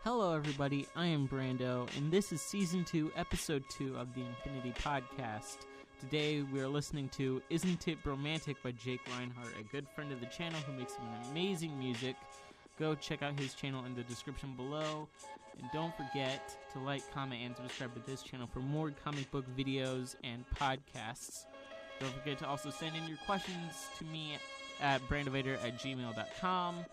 Hello everybody, I am Brando, and this is Season 2, Episode 2 of the Infinity Podcast. Today we are listening to Isn't It Bromantic by Jake Reinhardt, a good friend of the channel who makes some amazing music. Go check out his channel in the description below, and don't forget to like, comment, and subscribe to this channel for more comic book videos and podcasts. Don't forget to also send in your questions to me at brandovader@gmail.com.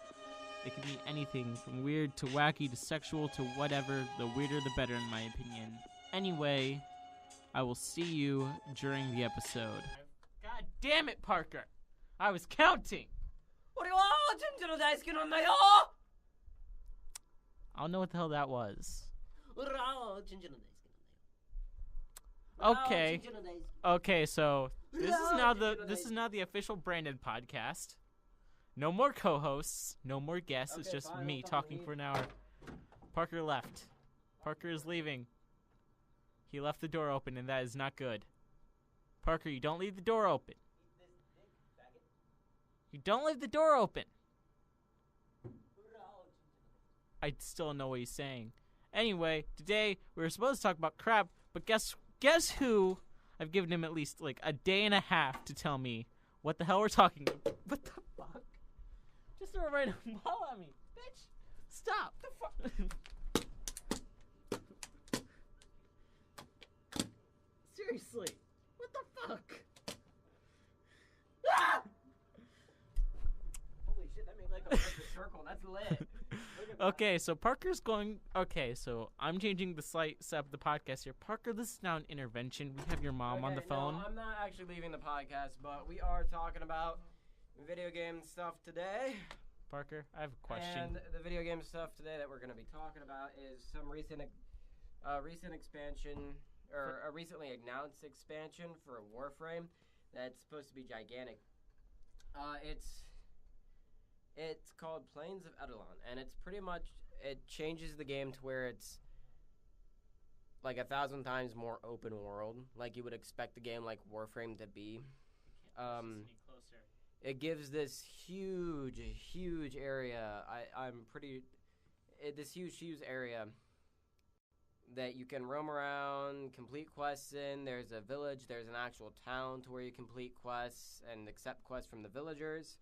It can be anything from weird to wacky to sexual to whatever. The weirder the better, in my opinion. Anyway, I will see you during the episode. God damn it, Parker! I was counting! I don't know what the hell that was. Okay, so this is now the official Brandon podcast. No more co-hosts, no more guests. It's just me talking for an hour. Parker left. Parker is leaving. He left the door open, and that is not good. Parker, you don't leave the door open. You don't leave the door open. I still don't know what he's saying. Anyway, today we were supposed to talk about crap, but guess who? I've given him at least like a day and a half to tell me what the hell we're talking about. What the fuck? Just throw a random ball at me, bitch! Stop! The fuck? Seriously, what the fuck? Ah! Holy shit, that made like a perfect circle. That's lit. Okay, so Parker's going. Okay, so I'm changing the slight step of the podcast here. Parker, this is now an intervention. We have your mom on the phone. No, I'm not actually leaving the podcast, but we are talking about video game stuff today. Parker, I have a question. And the video game stuff today that we're going to be talking about is some recent expansion, or a recently announced expansion for Warframe that's supposed to be gigantic. It's called Plains of Edelon, and it's pretty much, it changes the game to where it's like 1,000 times more open world, like you would expect a game like Warframe to be. It gives this huge area. This huge area that you can roam around, complete quests in. There's a village. There's an actual town to where you complete quests and accept quests from the villagers.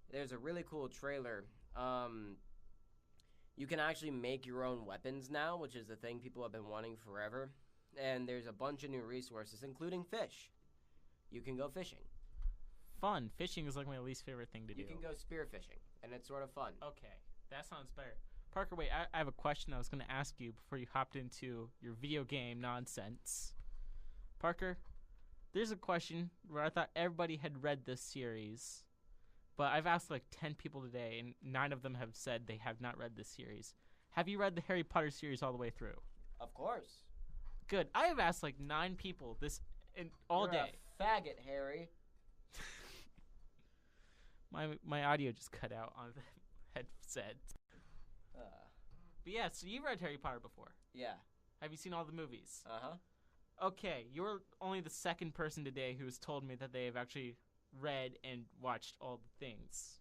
There's a really cool trailer. You can actually make your own weapons now, which is the thing people have been wanting forever. And there's a bunch of new resources, including fish. You can go fishing. Fun. Fishing is like my least favorite thing to do. You can go spear fishing, and it's sort of fun. Okay, that sounds better. Parker, wait, I have a question I was going to ask you before you hopped into your video game nonsense. Parker, there's a question where I thought everybody had read this series, but I've asked like 10 people today, and 9 of them have said they have not read this series. Have you read the Harry Potter series all the way through? Of course. Good. I have asked like 9 people this all day. You're a faggot, Harry. My audio just cut out on the headset. But yeah, so you read Harry Potter before. Yeah. Have you seen all the movies? Uh-huh. Okay, you're only the second person today who's told me that they have actually read and watched all the things.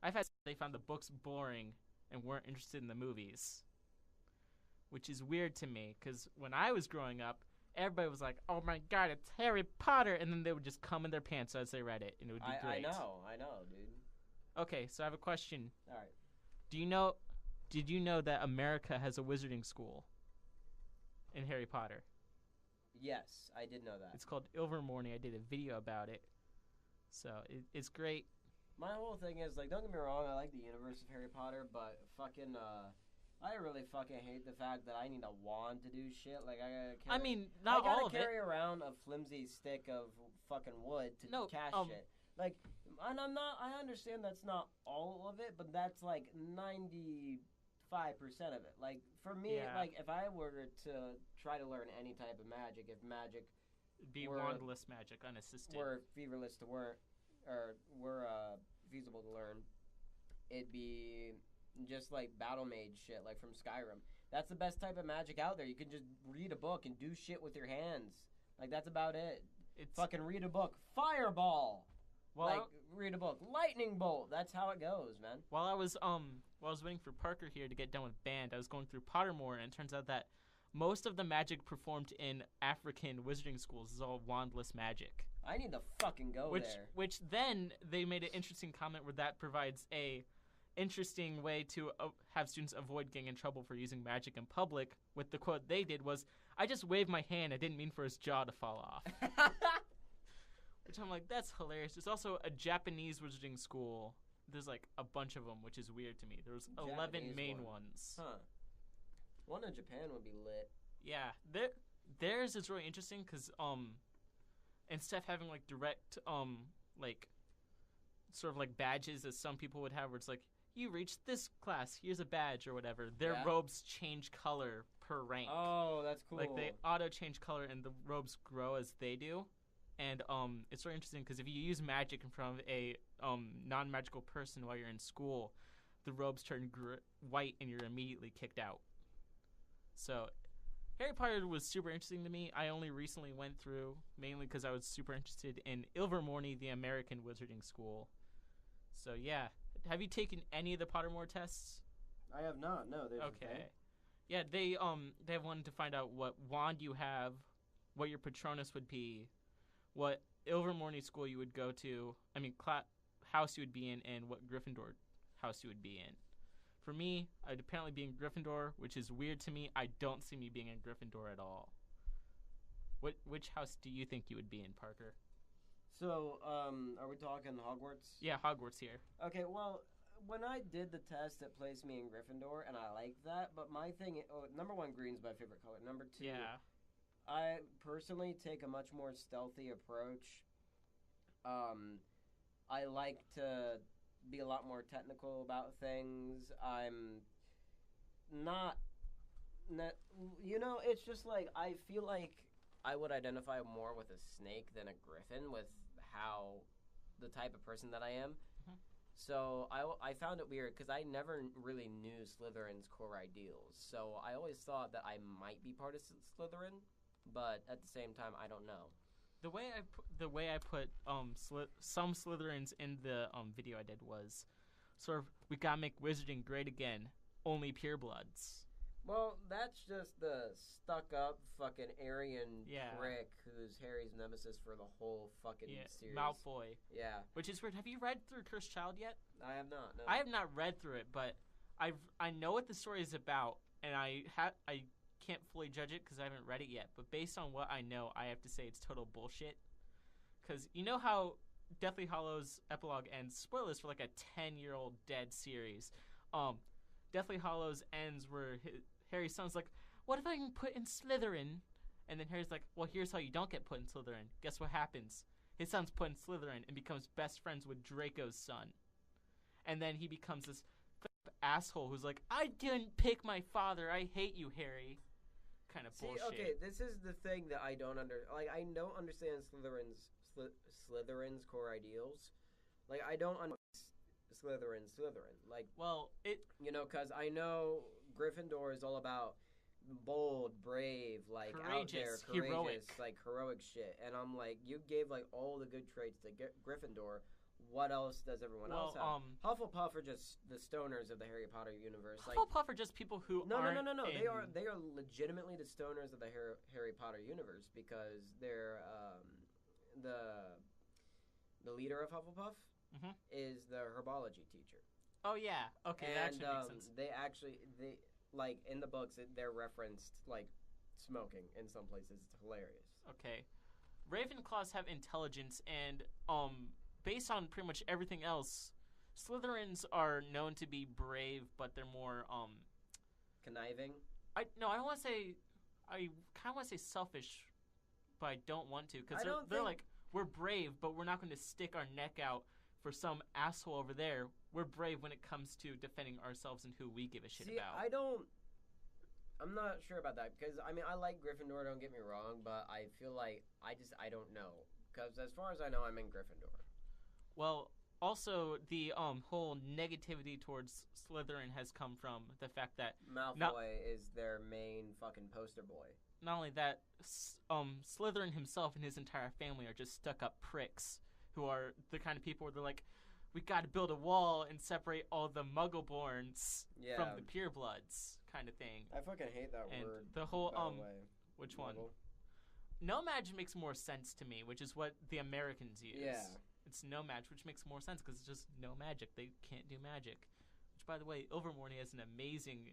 I've had they found the books boring and weren't interested in the movies, which is weird to me because when I was growing up, everybody was like, "Oh my God, it's Harry Potter," and then they would just come in their pants as they read it, and it would be great. I know, dude. Okay, so I have a question. All right. Did you know that America has a wizarding school in Harry Potter? Yes, I did know that. It's called Ilvermorny. I did a video about it. So it's great. My whole thing is, like, don't get me wrong, I like the universe of Harry Potter, but fucking, I really fucking hate the fact that I need a wand to do shit. Like, I gotta carry around a flimsy stick of fucking wood to cast shit. Like, and I understand that's not all of it, but that's like 95% of it. Like, for me, like, if I were to try to learn any type of magic, if magic be wandless magic, unassisted, were feverless to work, or were feasible to learn, it'd be just like battle mage shit, like from Skyrim. That's the best type of magic out there. You can just read a book and do shit with your hands. Like, that's about it. Fucking read a book. Fireball! Well, like, read a book. Lightning bolt! That's how it goes, man. While I was while I was waiting for Parker here to get done with band, I was going through Pottermore, and it turns out that most of the magic performed in African wizarding schools is all wandless magic. I need to fucking go there. Which then they made an interesting comment where that provides a interesting way to have students avoid getting in trouble for using magic in public. With the quote they did was, "I just waved my hand. I didn't mean for his jaw to fall off." Which I'm like, that's hilarious. There's also a Japanese wizarding school. There's like a bunch of them, which is weird to me. There's 11 main ones. Huh. One in Japan would be lit. Yeah, theirs is really interesting because instead of having like direct like sort of like badges as some people would have, where it's like you reached this class, here's a badge or whatever. Their robes change color per rank. Oh, that's cool. Like they auto change color and the robes grow as they do. And it's really interesting because if you use magic in front of a non-magical person while you're in school, the robes turn white and you're immediately kicked out. So Harry Potter was super interesting to me. I only recently went through, mainly because I was super interested in Ilvermorny, the American wizarding school. So yeah. Have you taken any of the Pottermore tests? I have not, no. Okay. Yeah, they have one to find out what wand you have, what your Patronus would be, what Ilvermorny school you would go to, house you would be in, and what Gryffindor house you would be in. For me, I'd apparently be in Gryffindor, which is weird to me. I don't see me being in Gryffindor at all. Which house do you think you would be in, Parker? So, are we talking Hogwarts? Yeah, Hogwarts here. Okay, well, when I did the test, it placed me in Gryffindor, and I liked that, but my thing, number one, green's my favorite color. Number two, I personally take a much more stealthy approach. I like to be a lot more technical about things. I'm not, it's just like I feel like I would identify more with a snake than a griffin with how the type of person that I am. Mm-hmm. So I found it weird because I never really knew Slytherin's core ideals. So I always thought that I might be part of Slytherin, but at the same time, I don't know. The way I put some Slytherins in the video I did was sort of, we gotta make wizarding great again, only purebloods. Well, that's just the stuck-up fucking Aryan prick who's Harry's nemesis for the whole fucking series. Malfoy. Yeah. Which is weird. Have you read through Cursed Child yet? I have not, no. I have not read through it, but I know what the story is about, and I can't fully judge it because I haven't read it yet. But based on what I know, I have to say it's total bullshit. Because you know how Deathly Hallows epilogue ends, spoilers for like a 10-year-old dead series. Deathly Hallows ends where Harry's son's like, what if I can put in Slytherin? And then Harry's like, well, here's how you don't get put in Slytherin. Guess what happens? His son's put in Slytherin and becomes best friends with Draco's son. And then he becomes this asshole who's like, I didn't pick my father. I hate you, Harry. Kind of bullshit. Okay, this is the thing that I don't I don't understand Slytherin's core ideals. Like, I don't understand Slytherin. Like, well, because I know Gryffindor is all about bold, brave, like courageous, out there, courageous, heroic shit. And I'm like, you gave like all the good traits to Gryffindor. What else does everyone else have? Hufflepuff are just the stoners of the Harry Potter universe. Hufflepuff are just people who no. They are legitimately the stoners of the Harry Potter universe because they're the leader of Hufflepuff is the herbology teacher. Oh yeah, okay, that actually makes sense. They like in the books they're referenced like smoking in some places. It's hilarious. Okay, Ravenclaws have intelligence and based on pretty much everything else, Slytherins are known to be brave, but they're more conniving. I don't want to say. I kind of want to say selfish, but I don't want to because they're like, we're brave, but we're not going to stick our neck out for some asshole over there. We're brave when it comes to defending ourselves and who we give a shit about. I'm not sure about that because I like Gryffindor. Don't get me wrong, but I feel like I don't know because as far as I know, I'm in Gryffindor. Well, also the whole negativity towards Slytherin has come from the fact that Malfoy is their main fucking poster boy. Not only that, Slytherin himself and his entire family are just stuck-up pricks who are the kind of people where they're like, we got to build a wall and separate all the Muggle-borns from the purebloods kind of thing. I fucking hate that and word. The whole by the way. Which Muggle. one? No-Maj makes more sense to me, which is what the Americans use. Yeah. It's no-Maj, which makes more sense because it's just no magic. They can't do magic. Which, by the way, Overmorning has an amazing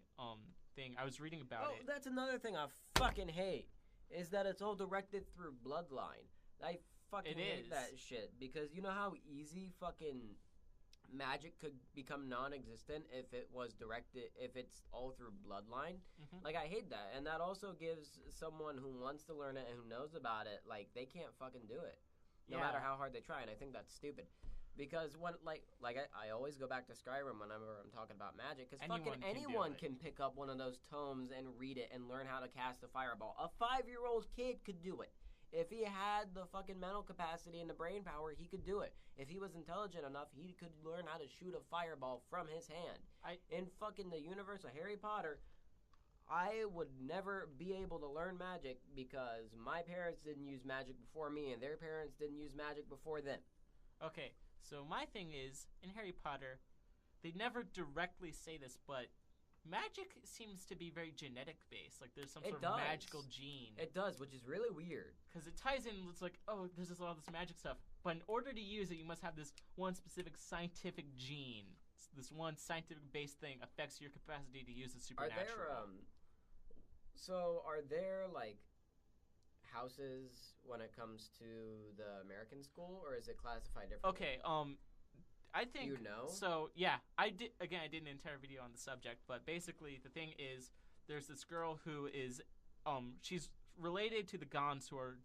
thing. I was reading about it. Oh, that's another thing I fucking hate, is that it's all directed through bloodline. I fucking hate that shit, because you know how easy fucking magic could become non-existent if it's all through bloodline. Like, I hate that, and that also gives someone who wants to learn it and who knows about it, like, they can't fucking do it, no matter how hard they try, and I think that's stupid. Because when, I always go back to Skyrim whenever I'm talking about magic, because fucking anyone can pick up one of those tomes and read it and learn how to cast a fireball. A 5-year-old kid could do it. If he had the fucking mental capacity and the brain power, he could do it. If he was intelligent enough, he could learn how to shoot a fireball from his hand. In fucking the universe of Harry Potter, I would never be able to learn magic because my parents didn't use magic before me and their parents didn't use magic before them. Okay, so my thing is, in Harry Potter, they never directly say this, but magic seems to be very genetic based. Like, there's some sort of magical gene. It does, which is really weird. Because it ties in, it's like, oh, there's all this magic stuff. But in order to use it, you must have this one specific scientific gene. This one scientific based thing affects your capacity to use the supernatural. Are there, like, houses when it comes to the American school, or is it classified differently? Okay, I think, you know? So, yeah, I did an entire video on the subject, but basically the thing is, there's this girl who is, she's related to the Gons, who are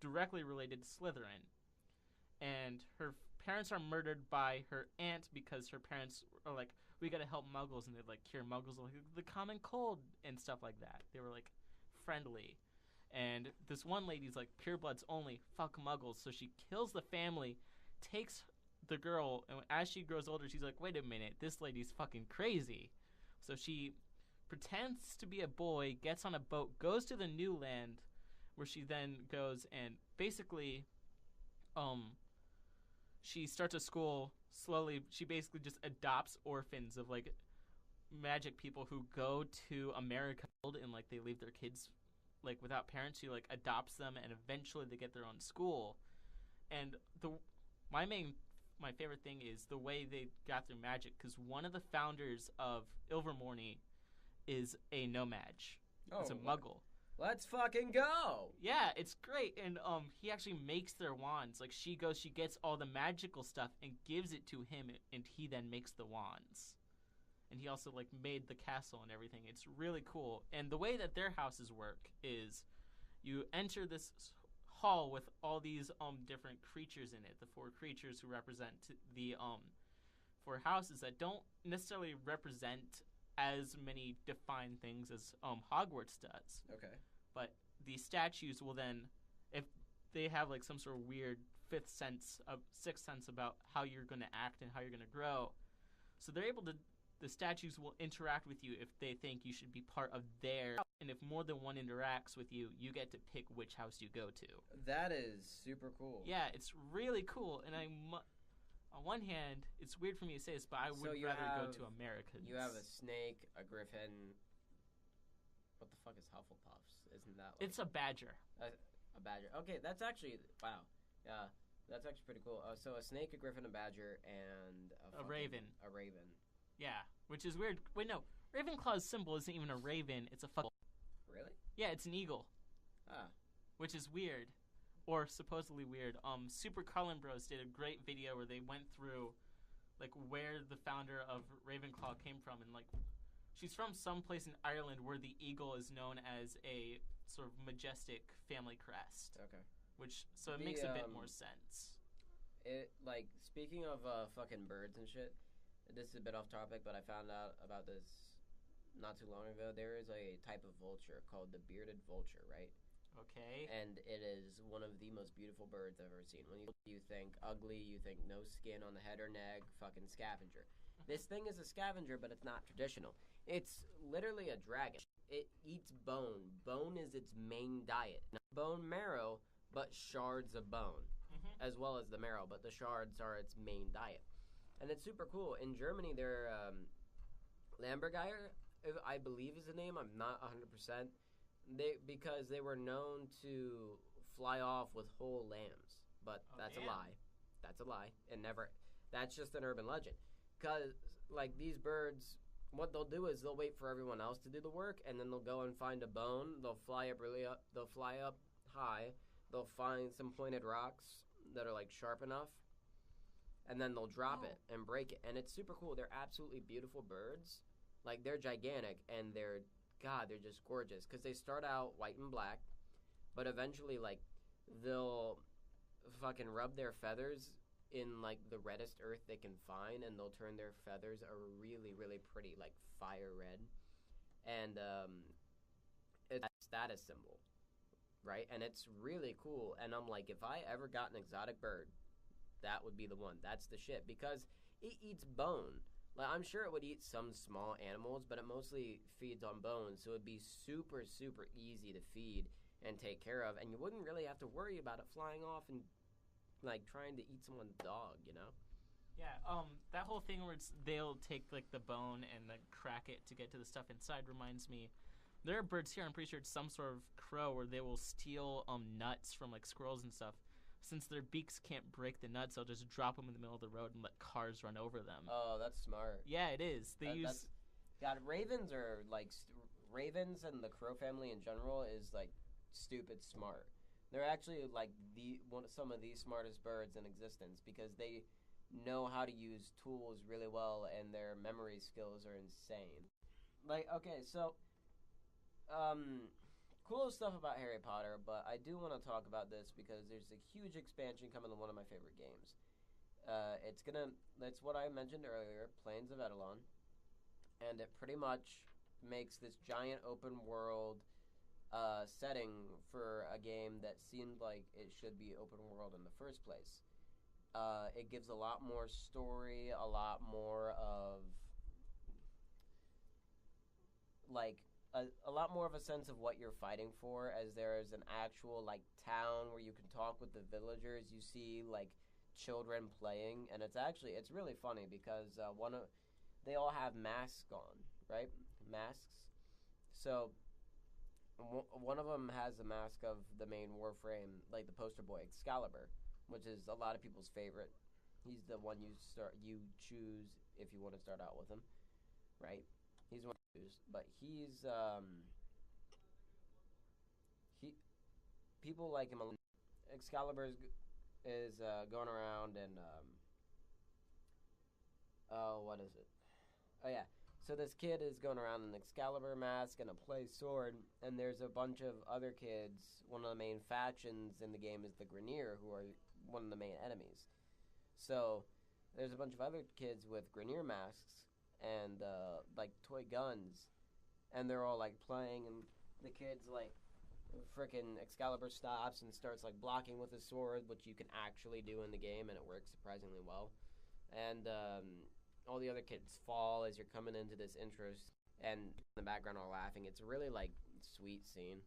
directly related to Slytherin, and her parents are murdered by her aunt because her parents are like, we gotta help Muggles, and they like cure Muggles, like the common cold and stuff like that. They were like friendly, and this one lady's like, purebloods only, fuck Muggles, so she kills the family, takes the girl, and as she grows older, she's like, wait a minute, this lady's fucking crazy. So she pretends to be a boy, gets on a boat, goes to the new land, where she then goes and basically, she starts a school slowly. She basically just adopts orphans of, like, magic people who go to America and, like, they leave their kids, like, without parents. She, like, adopts them, and eventually they get their own school. And my favorite thing is the way they got through magic, because one of the founders of Ilvermorny is a no-Maj. It's a Muggle. Let's fucking go! Yeah, it's great, and he actually makes their wands. Like, she gets all the magical stuff and gives it to him, and he then makes the wands. And he also, like, made the castle and everything. It's really cool. And the way that their houses work is you enter this hall with all these different creatures in it. The 4 creatures who represent the 4 houses that don't necessarily represent as many defined things as Hogwarts does. Okay. But the statues will then, if they have like some sort of weird sixth sense about how you're going to act and how you're going to grow, so they're able to. The statues will interact with you if they think you should be part of their. And if more than one interacts with you, you get to pick which house you go to. That is super cool. Yeah, it's really cool. And on one hand, it's weird for me to say this, but I would rather go to Americans. You have a snake, a griffin. What the fuck is Hufflepuffs? Isn't that like... It's a badger. A badger. Okay, that's actually... Wow. Yeah, that's actually pretty cool. So a snake, a griffin, a badger, and... A raven. A raven. Yeah, which is weird. Wait, no. Ravenclaw's symbol isn't even a raven. It's a fuck. Really? Yeah, it's an eagle. Ah. Which is weird. Or supposedly weird. Super Cullen Bros did a great video where they went through, like, where the founder of Ravenclaw came from, and, like, she's from some place in Ireland where the eagle is known as a sort of majestic family crest. Okay. So it makes a bit more sense. Like, speaking of fucking birds and shit, this is a bit off topic, but I found out about this not too long ago. There is a type of vulture called the bearded vulture, right? Okay. And it is one of the most beautiful birds I've ever seen. When you think ugly, you think no skin on the head or neck, fucking scavenger. This thing is a scavenger, but it's not traditional. It's literally a dragon. It eats bone. Bone is its main diet. Not bone marrow, but shards of bone, as well as the marrow, but the shards are its main diet. And it's super cool. In Germany, they're Lambergeier, I believe is the name. I'm not 100%. Because they were known to fly off with whole lambs, but that's a lie. That's a lie. It never. That's just an urban legend. Because like these birds, what they'll do is they'll wait for everyone else to do the work, and then they'll go and find a bone. They'll fly up really up. They'll fly up high. They'll find some pointed rocks that are like sharp enough, and then they'll drop it and break it. And it's super cool. They're absolutely beautiful birds. Like they're gigantic, and they're just gorgeous. Because they start out white and black, but eventually like they'll fucking rub their feathers in like the reddest earth they can find, and they'll turn their feathers a really, really pretty like fire red, and it's a status symbol, right? And it's really cool. And I'm like, if I ever got an exotic bird, that would be the one. That's the shit, because it eats bone. Like I'm sure it would eat some small animals, but it mostly feeds on bone, so it'd be super, super easy to feed and take care of, and you wouldn't really have to worry about it flying off and like trying to eat someone's dog, you know? Yeah, that whole thing where they'll take like the bone and then crack it to get to the stuff inside reminds me. There are birds here, I'm pretty sure it's some sort of crow, where they will steal nuts from like squirrels and stuff. Since their beaks can't break the nuts, they'll just drop them in the middle of the road and let cars run over them. Oh, that's smart. Yeah, it is. God, ravens are like ravens and the crow family in general is like stupid smart. They're actually like some of the smartest birds in existence, because they know how to use tools really well, and their memory skills are insane. Like, okay, so cool stuff about Harry Potter, but I do want to talk about this because there's a huge expansion coming to one of my favorite games. That's what I mentioned earlier, Plains of Edelon, and it pretty much makes this giant open world setting for a game that seemed like it should be open world in the first place. It gives a lot more story, a lot more of like a lot more of a sense of what you're fighting for, as there is an actual like town where you can talk with the villagers. You see like children playing, and it's really funny because they all have masks on, right? Masks. So one of them has a mask of the main Warframe, like the poster boy Excalibur, which is a lot of people's favorite. He's the one you choose if you want to start out with him, right? He's one you choose, but people like him. Excalibur is going around and what is it? Oh yeah. So this kid is going around in an Excalibur mask and a play sword, and there's a bunch of other kids. One of the main factions in the game is the Grineer, who are one of the main enemies. So there's a bunch of other kids with Grineer masks and like toy guns, and they're all like playing, and the kid's like frickin' Excalibur stops and starts like blocking with his sword, which you can actually do in the game, and it works surprisingly well. And all the other kids fall as you're coming into this intro, and in the background are laughing. It's a really like sweet scene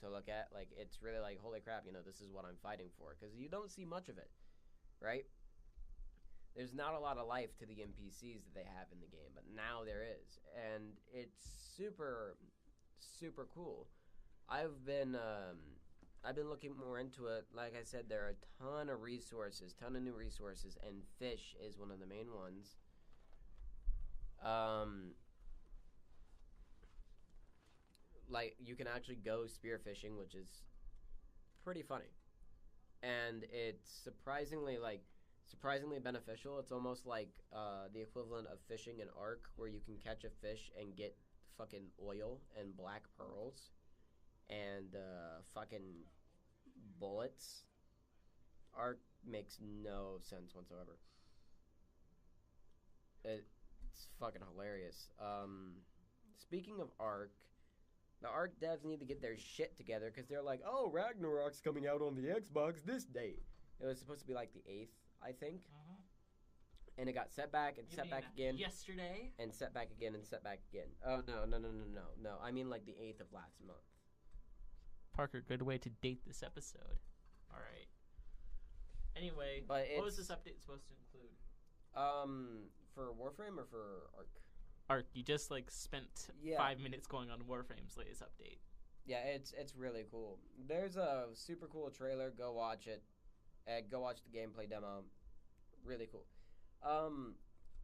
to look at. Like it's really like, holy crap, this is what I'm fighting for, because you don't see much of it, right? There's not a lot of life to the NPCs that they have in the game, but now there is, and it's super, super cool. I've been looking more into it. Like I said, there are a ton of new resources, and fish is one of the main ones. Like you can actually go spearfishing, which is pretty funny, and it's surprisingly beneficial. It's almost like the equivalent of fishing in Ark, where you can catch a fish and get fucking oil and black pearls and fucking bullets. Ark makes no sense whatsoever. It's fucking hilarious. Speaking of Ark, the Ark devs need to get their shit together, because they're like, oh, Ragnarok's coming out on the Xbox this date. It was supposed to be like the 8th, I think. And it got set back and set back again. Yesterday? And set back again and set back again. Oh, no. I mean like the 8th of last month. Parker, good way to date this episode. All right. Anyway, what was this update supposed to include? For Warframe or for Arc? Arc. You just like spent 5 minutes going on Warframe's latest update. Yeah, it's really cool. There's a super cool trailer. Go watch it. Go watch the gameplay demo. Really cool.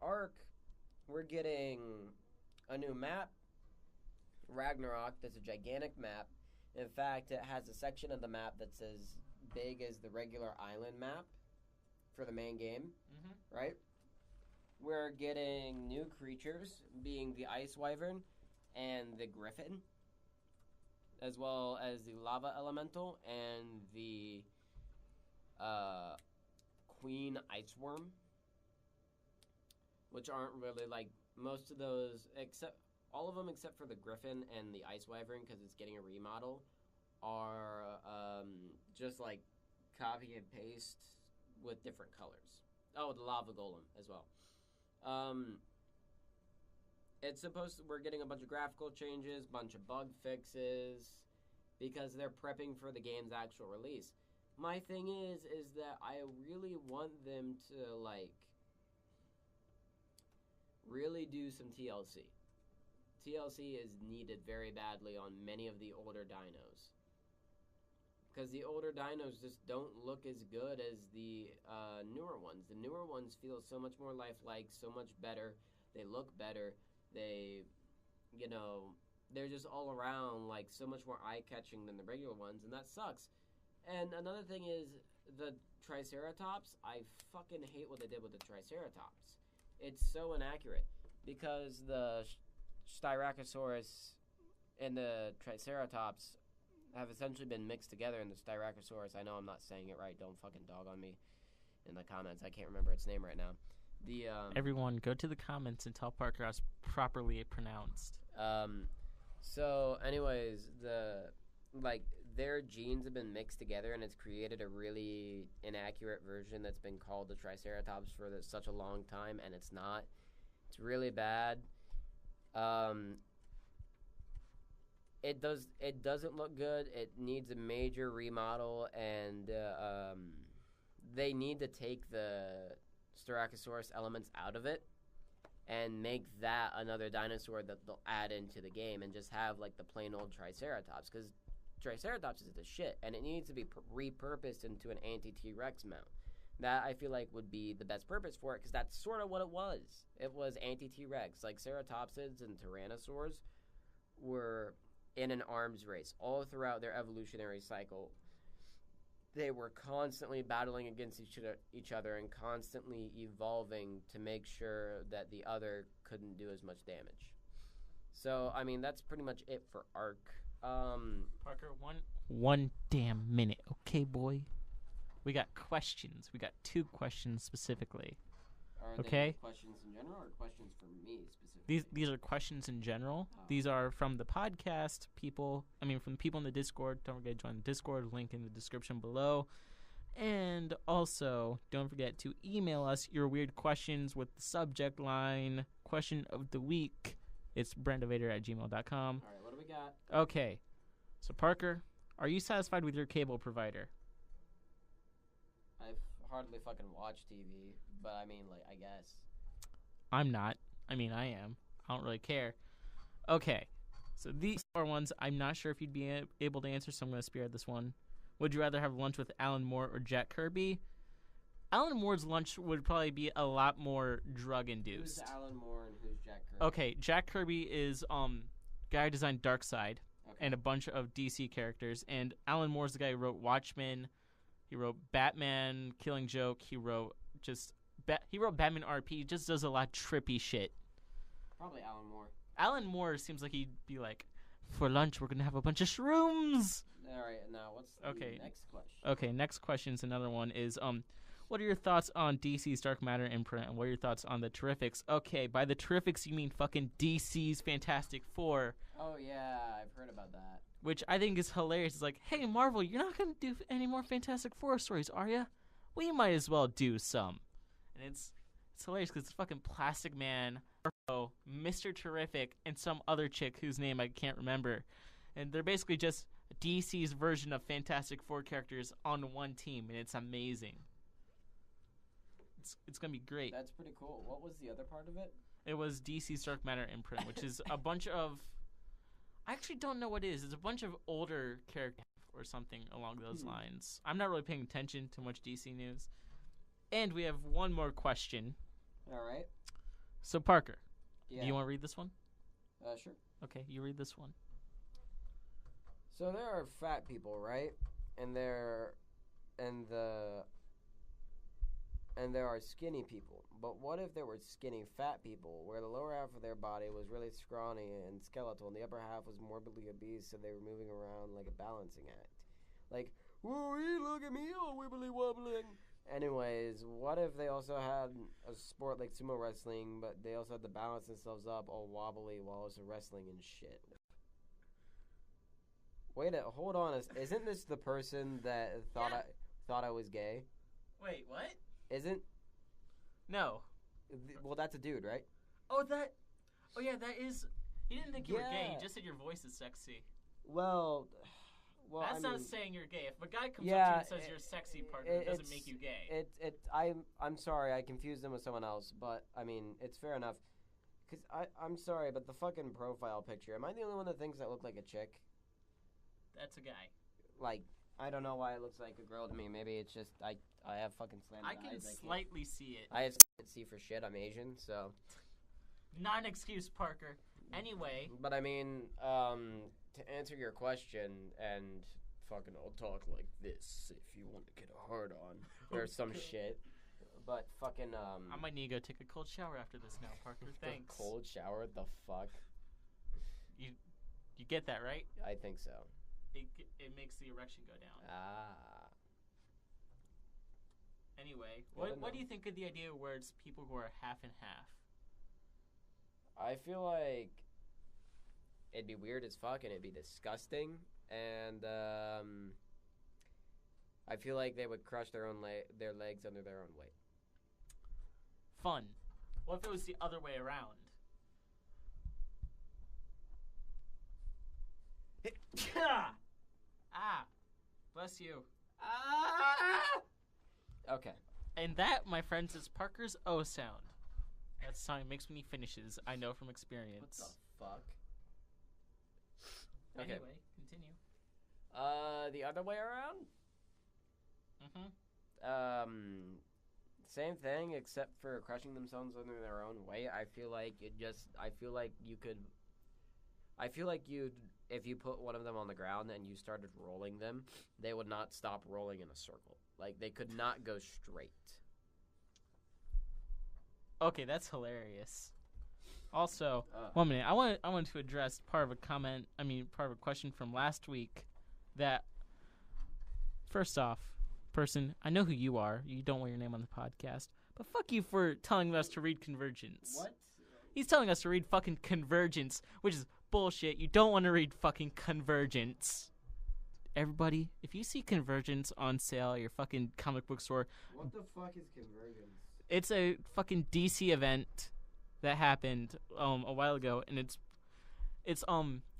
Arc, we're getting a new map. Ragnarok. That's a gigantic map. In fact, it has a section of the map that's as big as the regular island map for the main game. Mm-hmm. Right? We're getting new creatures, being the Ice Wyvern and the Griffin, as well as the Lava Elemental and the Queen Iceworm, which aren't really like most of those, all of them except for the Griffin and the Ice Wyvern, because it's getting a remodel, are just like copy and paste with different colors. Oh, the Lava Golem as well. It's supposed to, we're getting a bunch of graphical changes, bunch of bug fixes, because they're prepping for the game's actual release. My thing is that I really want them to, like, really do some TLC. TLC is needed very badly on many of the older dinos. Because the older dinos just don't look as good as the newer ones. The newer ones feel so much more lifelike, so much better. They look better. They, they're just all around, like, so much more eye-catching than the regular ones, and that sucks. And another thing is, the Triceratops, I fucking hate what they did with the Triceratops. It's so inaccurate, because the Styracosaurus and the Triceratops have essentially been mixed together in the Styracosaurus. I know I'm not saying it right. Don't fucking dog on me in the comments. I can't remember its name right now. Everyone, go to the comments and tell Parker how it's properly pronounced. So, anyways, their genes have been mixed together, and it's created a really inaccurate version that's been called the Triceratops for such a long time, and it's not. It's really bad. It doesn't look good. It needs a major remodel, and they need to take the Styracosaurus elements out of it and make that another dinosaur that they'll add into the game, and just have like the plain old Triceratops, because Triceratops is the shit, and it needs to be repurposed into an anti-T-Rex mount. That, I feel like, would be the best purpose for it, because that's sort of what it was. It was anti-T-Rex. Like, Ceratopsids and Tyrannosaurs were in an arms race all throughout their evolutionary cycle. They were constantly battling against each other and constantly evolving to make sure that the other couldn't do as much damage. So, I mean, that's pretty much it for Arc. Parker, one damn minute, okay, boy? We got questions. We got 2 questions specifically. Are okay? They questions in general or questions for me specifically? These are questions in general. Oh. These are from the podcast people. I mean, from the people in the Discord. Don't forget to join the Discord. Link in the description below. And also, don't forget to email us your weird questions with the subject line, question of the week. It's brandovader@gmail.com. All right, what do we got? Okay. So, Parker, are you satisfied with your cable provider? I've hardly fucking watched TV, but I mean, like, I guess. I'm not. I mean, I am. I don't really care. Okay. So these are ones I'm not sure if you'd be able to answer, so I'm going to spare this one. Would you rather have lunch with Alan Moore or Jack Kirby? Alan Moore's lunch would probably be a lot more drug-induced. Who's Alan Moore and who's Jack Kirby? Okay, Jack Kirby is guy who designed Darkseid and a bunch of DC characters, and Alan Moore's the guy who wrote Watchmen. He wrote Batman, Killing Joke. He wrote Batman RP. He just does a lot of trippy shit. Probably Alan Moore. Alan Moore seems like he'd be like, for lunch we're gonna have a bunch of shrooms. All right, now what's the next question? Okay, next question is another one. Is what are your thoughts on DC's Dark Matter imprint, and what are your thoughts on the Terrifics? Okay, by the Terrifics you mean fucking DC's Fantastic Four. Oh yeah, I've heard about that. Which I think is hilarious. It's like, hey Marvel, you're not gonna do any more Fantastic Four stories, are ya? We might as well do some. And it's hilarious because it's fucking Plastic Man, Mr. Terrific, and some other chick whose name I can't remember. And they're basically just DC's version of Fantastic Four characters on one team, and it's amazing. It's gonna be great. That's pretty cool. What was the other part of it? It was DC's Dark Matter imprint, which is a bunch of. I actually don't know what it is. It's a bunch of older characters or something along those lines. I'm not really paying attention to much DC news. And we have one more question. All right. So Parker, yeah. Do you want to read this one? Sure. Okay, you read this one. So there are fat people, right? And there are skinny people. But what if there were skinny fat people, where the lower half of their body was really scrawny and skeletal, and the upper half was morbidly obese, so they were moving around like a balancing act? Like, woo-wee, look at me, all wibbly wobbling. Anyways, what if they also had a sport like sumo wrestling, but they also had to balance themselves up all wobbly while also wrestling and shit? Wait, hold on. Isn't this the person that thought I was gay? Wait, what? Isn't? No. Well, that's a dude, right? Oh, yeah, that is. He didn't think you were gay. He just said your voice is sexy. Well, that's I not mean, saying you're gay. If a guy comes up to you and says you're sexy, Parker, it doesn't make you gay. I'm sorry, I confused him with someone else, but I mean, it's fair enough. Cause I'm sorry, but the fucking profile picture. Am I the only one that thinks that looked like a chick? That's a guy. Like, I don't know why it looks like a girl to me. Maybe it's just I have fucking slanted eyes. I can slightly see it. I have see for shit. I'm Asian, so. Not an excuse, Parker. Anyway. But I mean, to answer your question, and fucking I'll talk like this if you want to get a hard on or some shit. But fucking I might need to go take a cold shower after this now, Parker. Thanks. Cold shower? The fuck? You get that, right? I think so. It makes the erection go down. Ah. Anyway, what do you think of the idea where it's people who are half and half? I feel like it'd be weird as fuck and it'd be disgusting, and I feel like they would crush their legs under their own weight. Fun. What if it was the other way around? Bless you. Okay. And that, my friends, is Parker's O sound. That sound he makes when he finishes. I know from experience. What the fuck? Okay. Anyway, continue. The other way around? Same thing, except for crushing themselves under their own weight. I feel like if you put one of them on the ground and you started rolling them, they would not stop rolling in a circle. Like, they could not go straight. Okay, that's hilarious. Also, 1 minute. I want to address part of a question from last week. That, first off, person, I know who you are. You don't want your name on the podcast. But fuck you for telling us to read Convergence. What? He's telling us to read fucking Convergence, which is bullshit. You don't want to read fucking Convergence. Everybody, if you see Convergence on sale at your fucking comic book store... What the fuck is Convergence? It's a fucking DC event that happened a while ago, and it's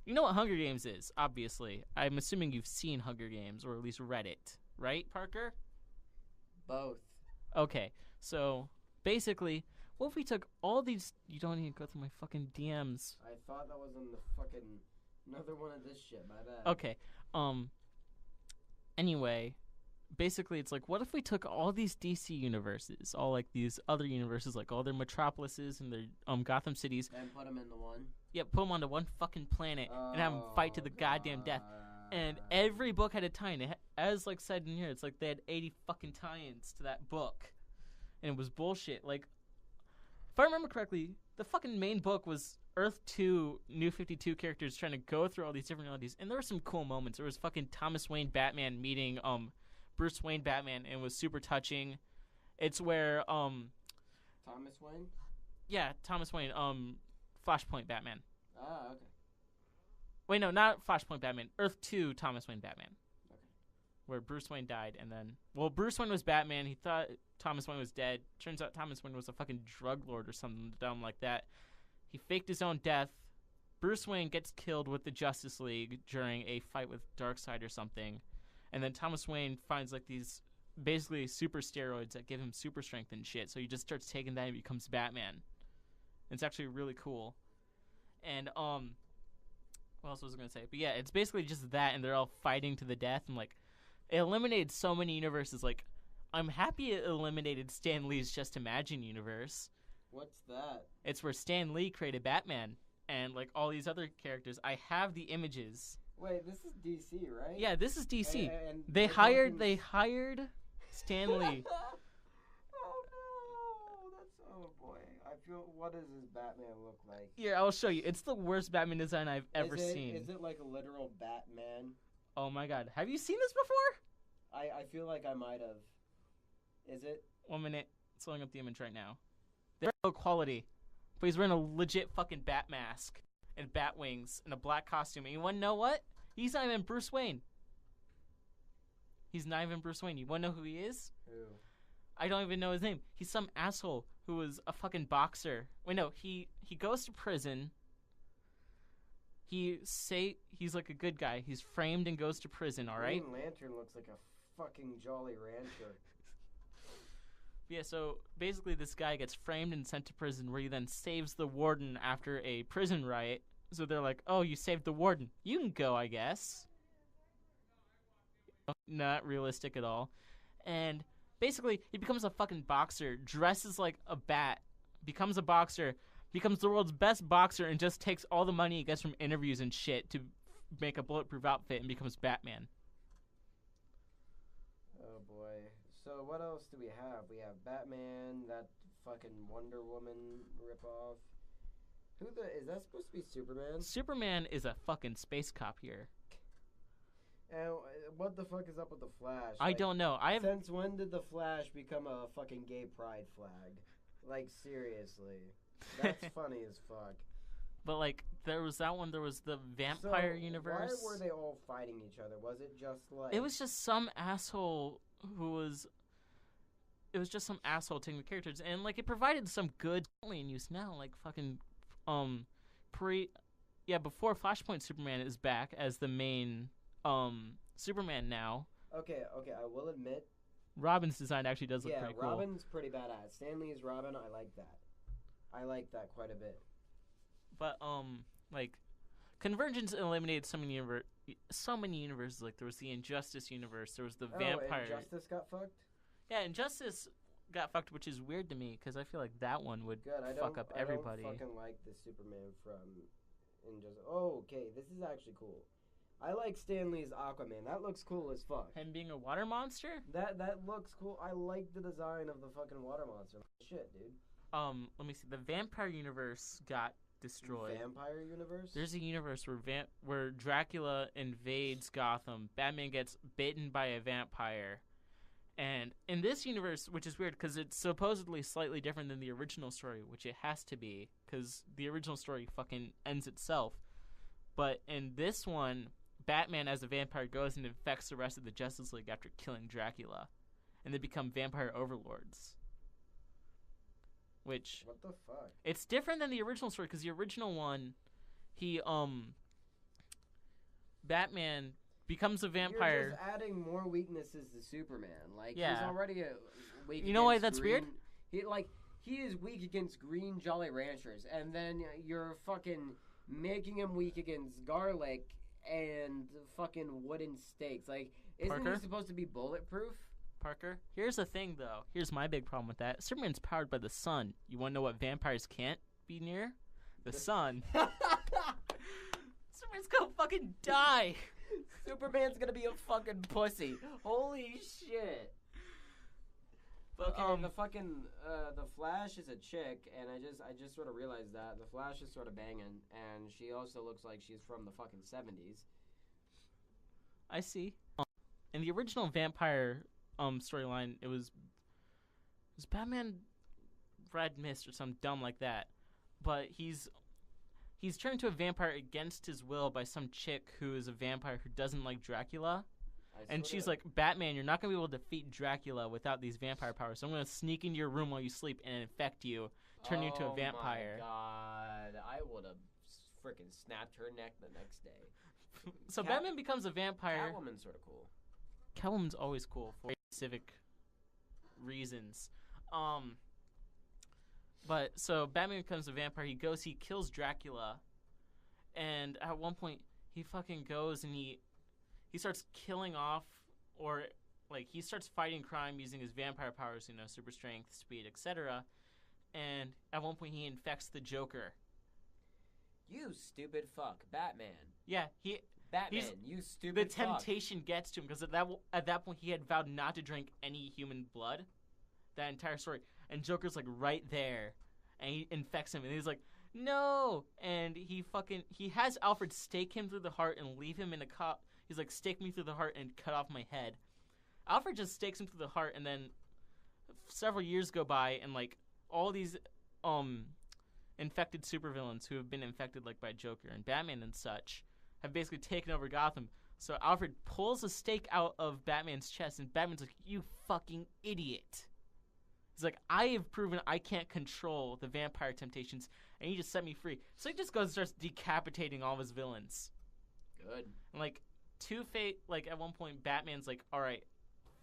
you know what Hunger Games is, obviously. I'm assuming you've seen Hunger Games, or at least read it. Right, Parker? Both. Okay, so basically, what if we took all these... You don't need to go through my fucking DMs. I thought that was in the fucking... Another one of this shit, my bad. Okay, anyway, basically it's like, what if we took all these DC universes, all like these other universes, like all their metropolises and their Gotham cities... And put them into one? Yeah, put them onto one fucking planet and have them fight to the goddamn death. And every book had a tie-in. As like said in here, it's like they had 80 fucking tie-ins to that book. And it was bullshit. Like, if I remember correctly, the fucking main book was Earth 2, New 52 characters trying to go through all these different realities. And there were some cool moments. There was fucking Thomas Wayne Batman meeting Bruce Wayne Batman, and it was super touching. It's where Thomas Wayne? Yeah, Thomas Wayne, Flashpoint Batman. Ah, okay. Wait, no, not Flashpoint Batman. Earth 2 Thomas Wayne Batman. Okay. Where Bruce Wayne died, and then... Well, Bruce Wayne was Batman. He thought Thomas Wayne was dead. Turns out Thomas Wayne was a fucking drug lord or something dumb like that. He faked his own death. Bruce Wayne gets killed with the Justice League during a fight with Darkseid or something. And then Thomas Wayne finds, like, these basically super steroids that give him super strength and shit. So he just starts taking that and becomes Batman. It's actually really cool. And what else was I gonna say? But yeah, it's basically just that, and they're all fighting to the death. And like, it eliminated so many universes. Like, I'm happy it eliminated Stan Lee's Just Imagine universe. What's that? It's where Stan Lee created Batman and like all these other characters. I have the images. Wait, this is DC, right? Yeah, this is DC. And they hired Stan Lee. Oh boy. I feel, what does this Batman look like? Here, I'll show you. It's the worst Batman design I've ever seen. Is it like a literal Batman? Oh my god. Have you seen this before? I feel like I might have. Is it? 1 minute. It's loading up the image right now. They're low quality. But he's wearing a legit fucking bat mask and bat wings and a black costume. And you want to know what? He's not even Bruce Wayne. He's not even Bruce Wayne. You want to know who he is? Who? I don't even know his name. He's some asshole who was a fucking boxer. Wait, no. He goes to prison. He's like a good guy. He's framed and goes to prison, all right? Green Lantern looks like a fucking Jolly Rancher. Yeah, so basically this guy gets framed and sent to prison where he then saves the warden after a prison riot. So they're like, oh, you saved the warden. You can go, I guess. Not realistic at all. And basically he becomes a fucking boxer, dresses like a bat, becomes a boxer, becomes the world's best boxer, and just takes all the money he gets from interviews and shit to make a bulletproof outfit and becomes Batman. Oh boy. So what else do we have? We have Batman, that fucking Wonder Woman ripoff. Is that supposed to be Superman? Superman is a fucking space cop here. And what the fuck is up with the Flash? I don't know. Since when did the Flash become a fucking gay pride flag? Like, seriously. That's funny as fuck. But, like, there was that one. There was the vampire universe. Why were they all fighting each other? Was it just like... It was just some asshole who was... It was just some asshole taking the characters. And, like, it provided some good... Only in use now. Like, fucking... before Flashpoint Superman is back as the main... Superman now. Okay, I will admit... Robin's design actually does look pretty cool. Yeah, Robin's pretty badass. Stan Lee's Robin, I like that. I like that quite a bit. But, like, Convergence eliminated so many universes. Like, there was the Injustice universe, there was the Vampire... Injustice got fucked? Yeah, Injustice got fucked, which is weird to me, because I feel like that one would fuck up everybody. I don't fucking like the Superman from Injustice. Oh, okay, this is actually cool. I like Stan Lee's Aquaman. That looks cool as fuck. Him being a water monster? That looks cool. I like the design of the fucking water monster. Shit, dude. Let me see. The Vampire universe got destroyed. Vampire universe? There's a universe where Dracula invades Gotham. Batman gets bitten by a vampire. And in this universe, which is weird because it's supposedly slightly different than the original story, which it has to be because the original story fucking ends itself. But in this one, Batman as a vampire goes and infects the rest of the Justice League after killing Dracula. And they become vampire overlords. Which... What the fuck? It's different than the original story because the original one, Batman... becomes a vampire. You're just adding more weaknesses to Superman. Like, yeah. He's already weak. You know why that's weird? He is weak against green Jolly Ranchers, and then you're fucking making him weak against garlic and fucking wooden stakes. Like, isn't he supposed to be bulletproof? Parker, here's the thing, though. Here's my big problem with that. Superman's powered by the sun. You want to know what vampires can't be near? The sun. Superman's gonna fucking die. Superman's gonna be a fucking pussy. Holy shit. But the fucking the Flash is a chick, and I just sort of realized that the Flash is sort of banging, and she also looks like she's from the fucking 70s. I see. In the original vampire storyline, it was Batman Red Mist or something dumb like that, but he's turned to a vampire against his will by some chick who is a vampire who doesn't like Dracula. And she's like, Batman, you're not going to be able to defeat Dracula without these vampire powers. So I'm going to sneak into your room while you sleep and infect you, turn you into a vampire. Oh, my God. I would have freaking snapped her neck the next day. So Batman becomes a vampire. Catwoman's sort of cool. Catwoman's always cool for a specific reasons. But so Batman becomes a vampire. He kills Dracula, and at one point he fucking goes and he starts killing off, or like he starts fighting crime using his vampire powers, super strength, speed, etc. And at one point he infects the Joker. You stupid fuck, Batman. Yeah, Batman, you stupid fuck. The temptation gets to him because at that point he had vowed not to drink any human blood. That entire story. And Joker's like right there, and he infects him, and he's like, no! And he has Alfred stake him through the heart and leave him in a cup. He's like, stake me through the heart and cut off my head. Alfred just stakes him through the heart, and then several years go by, and like all these infected supervillains who have been infected like by Joker and Batman and such have basically taken over Gotham. So Alfred pulls a stake out of Batman's chest, and Batman's like, you fucking idiot. He's like, I have proven I can't control the vampire temptations, and you just set me free. So he just goes and starts decapitating all of his villains. Good. And like, Two-Face, like at one point, Batman's like, all right,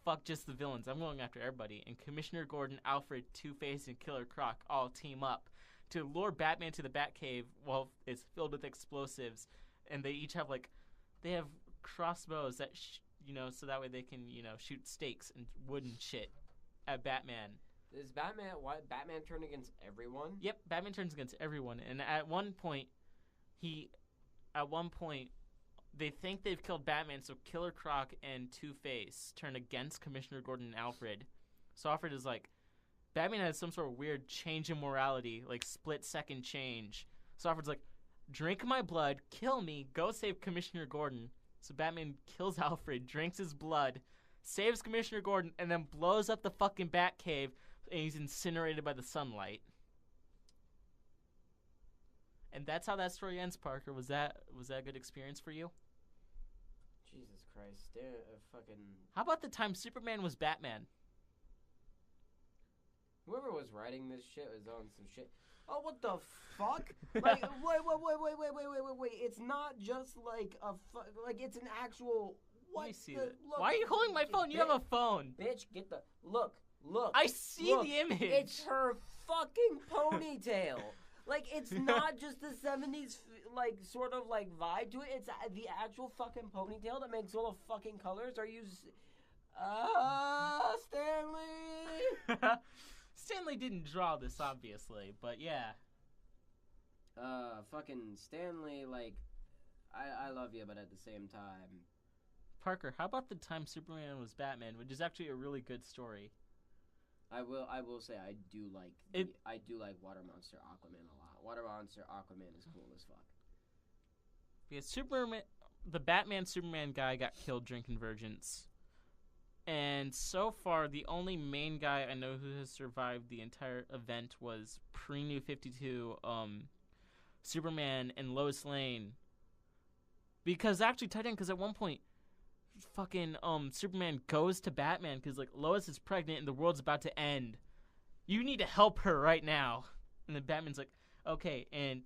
fuck just the villains. I'm going after everybody. And Commissioner Gordon, Alfred, Two-Face, and Killer Croc all team up to lure Batman to the Batcave while it's filled with explosives. And they each have they have crossbows that, so that way they can, shoot stakes and wood and shit at Batman. Is Batman turn against everyone? Yep, Batman turns against everyone. And at one point, they think they've killed Batman, so Killer Croc and Two-Face turn against Commissioner Gordon and Alfred. So Alfred is like, Batman has some sort of weird change in morality, like split-second change. So Alfred's like, drink my blood, kill me, go save Commissioner Gordon. So Batman kills Alfred, drinks his blood, saves Commissioner Gordon, and then blows up the fucking Batcave, and he's incinerated by the sunlight. And that's how that story ends, Parker. Was that a good experience for you? Jesus Christ. Fucking... How about the time Superman was Batman? Whoever was writing this shit was on some shit. Oh, what the fuck? Like, wait. It's not just like it's an actual... What? Let me see that. Why are you holding my phone? You have a phone. Bitch, get the... Look. I see the image. It's her fucking ponytail. Like, it's not just the 70s, sort of, vibe to it. It's the actual fucking ponytail that makes all the fucking colors. Are you... Stanley! Stanley didn't draw this, obviously, but yeah. Fucking Stanley, I love you, but at the same time... Parker, how about the time Superman was Batman, which is actually a really good story. I will say I do like Water Monster Aquaman a lot. Water Monster Aquaman is cool as fuck. Because the Batman Superman guy got killed drinking Virgins. And so far, the only main guy I know who has survived the entire event was pre-New 52, Superman and Lois Lane. Because actually tied in, because at one point, fucking Superman goes to Batman because Lois is pregnant and the world's about to end. You need to help her right now. And then Batman's like, okay. And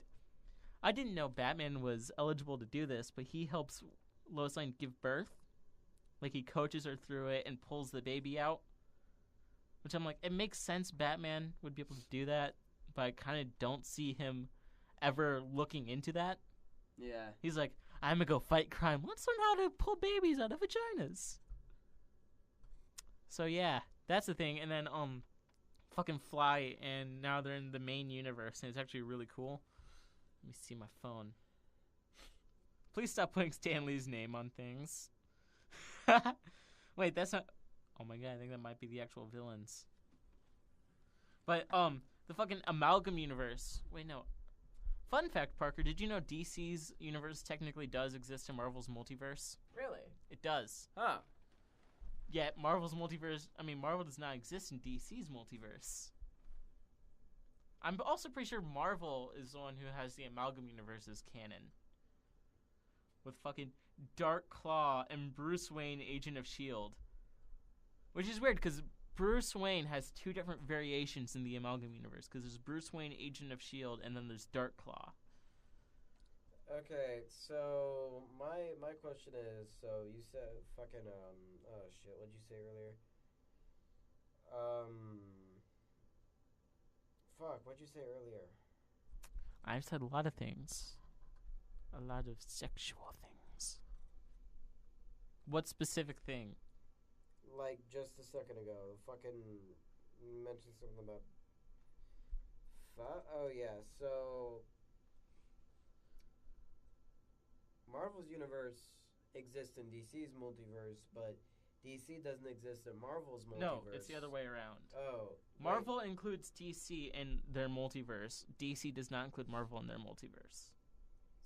I didn't know Batman was eligible to do this, but he helps Lois Lane give birth. He coaches her through it and pulls the baby out. Which I'm like, it makes sense Batman would be able to do that, but I kind of don't see him ever looking into that. Yeah. He's like, I'm gonna go fight crime. Let's learn how to pull babies out of vaginas. So yeah, that's the thing. And then fucking Fly, and now they're in the main universe, and it's actually really cool. Let me see my phone. Please stop putting Stan Lee's name on things. Wait, that's not... Oh my god, I think that might be the actual villains. But the fucking Amalgam universe. Wait, no. Fun fact, Parker, did you know DC's universe technically does exist in Marvel's multiverse? Really? It does. Huh. Yet Marvel's multiverse, Marvel does not exist in DC's multiverse. I'm also pretty sure Marvel is the one who has the Amalgam universe as canon. With fucking Dark Claw and Bruce Wayne, Agent of S.H.I.E.L.D. Which is weird, because Bruce Wayne has two different variations in the Amalgam universe, because there's Bruce Wayne, Agent of S.H.I.E.L.D., and then there's Dark Claw. Okay, so my question is, so you said fucking, oh shit, what'd you say earlier? Fuck, what'd you say earlier? I've said a lot of things. A lot of sexual things. What specific thing? Like, just a second ago. Fucking mentioned something about... Oh, yeah, so... Marvel's universe exists in DC's multiverse, but DC doesn't exist in Marvel's multiverse. No, it's the other way around. Oh. Marvel includes DC in their multiverse. DC does not include Marvel in their multiverse.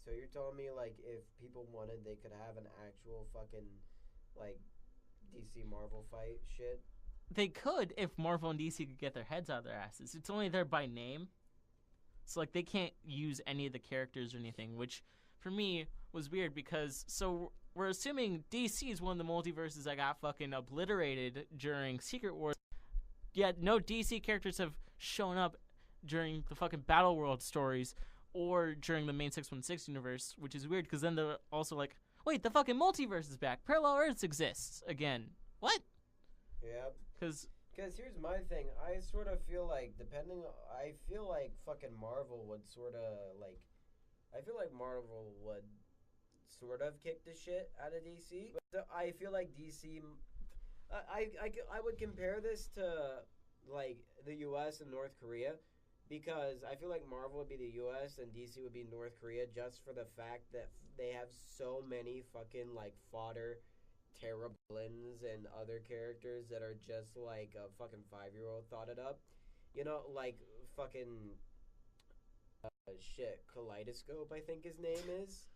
So you're telling me, like, if people wanted, they could have an actual fucking, like, DC Marvel fight shit? They could if Marvel and DC could get their heads out of their asses. It's only there by name. So, like, they can't use any of the characters or anything, which, for me, was weird because... So, we're assuming DC is one of the multiverses that got fucking obliterated during Secret Wars. Yet, no DC characters have shown up during the fucking Battle World stories or during the main 616 universe, which is weird because then they're also like, wait, the fucking multiverse is back. Parallel Earths exists again. What? Yep. Because here's my thing. I sort of feel like, I feel like fucking Marvel would sort of, like... I feel like Marvel would sort of kick the shit out of DC. But I feel like DC... I would compare this to, like, the U.S. and North Korea. Because I feel like Marvel would be the U.S. and DC would be North Korea just for the fact that they have so many fucking, like, fodder terrible villains and other characters that are just like a fucking 5-year-old thought it up. You know, like fucking Kaleidoscope, I think his name is.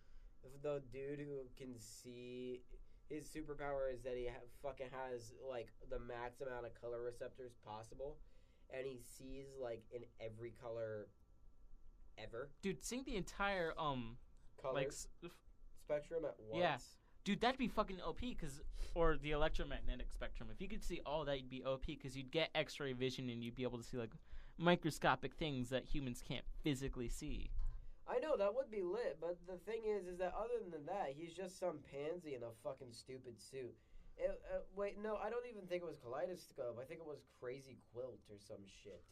The dude who can see... His superpower is that he fucking has, like, the max amount of color receptors possible. And he sees, like, in every color ever. Dude, seeing the entire, color like... spectrum at once. Yeah. Dude, that'd be fucking OP, or the electromagnetic spectrum. If you could see all that, you'd be OP, because you'd get X-ray vision and you'd be able to see, like, microscopic things that humans can't physically see. I know, that would be lit, but the thing is that other than that, he's just some pansy in a fucking stupid suit. Wait, no, I don't even think it was Kaleidoscope. I think it was Crazy Quilt or some shit.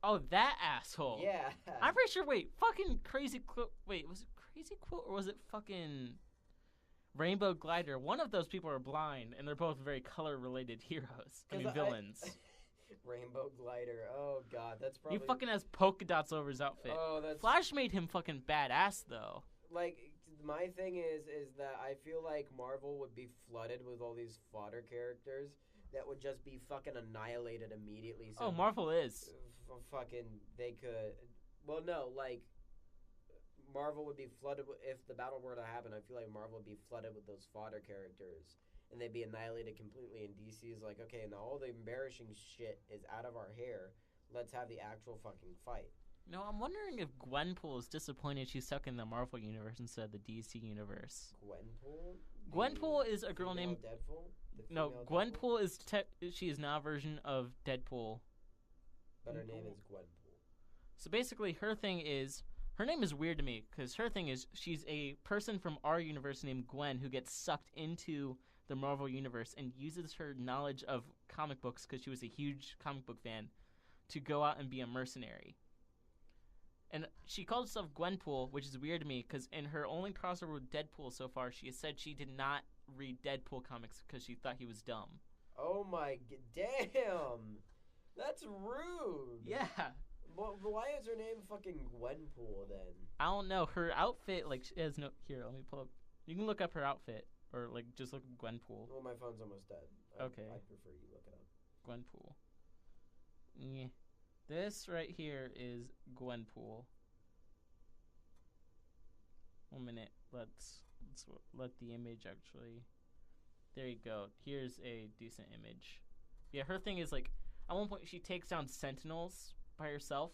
Oh, that asshole. Yeah. I'm pretty sure, fucking Crazy Quilt, was it Crazy Quilt or was it fucking Rainbow Glider? One of those people are blind, and they're both very color-related heroes. Villains. Rainbow Glider. Oh, God, that's probably... He fucking has polka dots over his outfit. Oh, that's... Flash made him fucking badass, though. Like, my thing is that I feel like Marvel would be flooded with all these fodder characters that would just be fucking annihilated immediately. So Marvel is. They could... Well, no, like... Marvel would be flooded if the battle were to happen. I feel like Marvel would be flooded with those fodder characters, and they'd be annihilated completely. And DC is like, okay, now all the embarrassing shit is out of our hair. Let's have the actual fucking fight. No, I'm wondering if Gwenpool is disappointed she's stuck in the Marvel universe instead of the DC universe. Gwenpool? Gwenpool is a girl named Deadpool? No, Gwenpool is she is now a version of Deadpool. But her name is Gwenpool. So basically, her name is weird to me, because her thing is she's a person from our universe named Gwen who gets sucked into the Marvel universe and uses her knowledge of comic books, because she was a huge comic book fan, to go out and be a mercenary. And she called herself Gwenpool, which is weird to me, because in her only crossover with Deadpool so far, she has said she did not read Deadpool comics because she thought he was dumb. Oh my... Damn! That's rude! Yeah. Well, why is her name fucking Gwenpool, then? I don't know. Her outfit, like, she has no... Here, let me pull up... You can look up her outfit, or, like, just look at Gwenpool. Well, my phone's almost dead. Okay. I prefer you look it up. Gwenpool. Yeah. This right here is Gwenpool. 1 minute. Let's let the image actually... There you go. Here's a decent image. Yeah, her thing is, like, at one point she takes down Sentinels by herself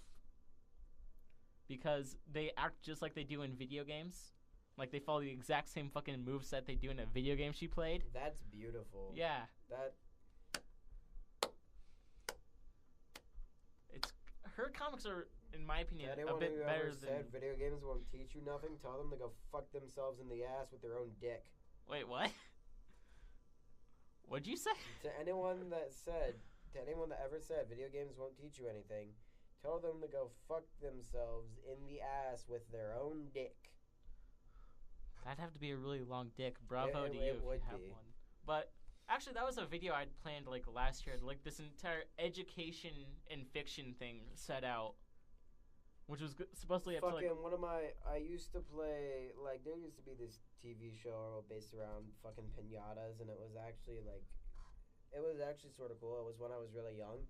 because they act just like they do in video games. Like, they follow the exact same fucking moveset they do in a video game she played. That's beautiful. Yeah. Her comics are, in my opinion, a bit better than... Said video games won't teach you nothing, tell them to go fuck themselves in the ass with their own dick. Wait, what? What'd you say? To anyone that said to anyone that ever said video games won't teach you anything, tell them to go fuck themselves in the ass with their own dick. That'd have to be a really long dick. Bravo to you if you have one. But actually, that was a video I'd planned like last year. Like this entire education and fiction thing set out, which was supposedly up to like. Fucking one of my. I used to play like there used to be this TV show based around fucking pinatas, and it was actually sort of cool. It was when I was really young,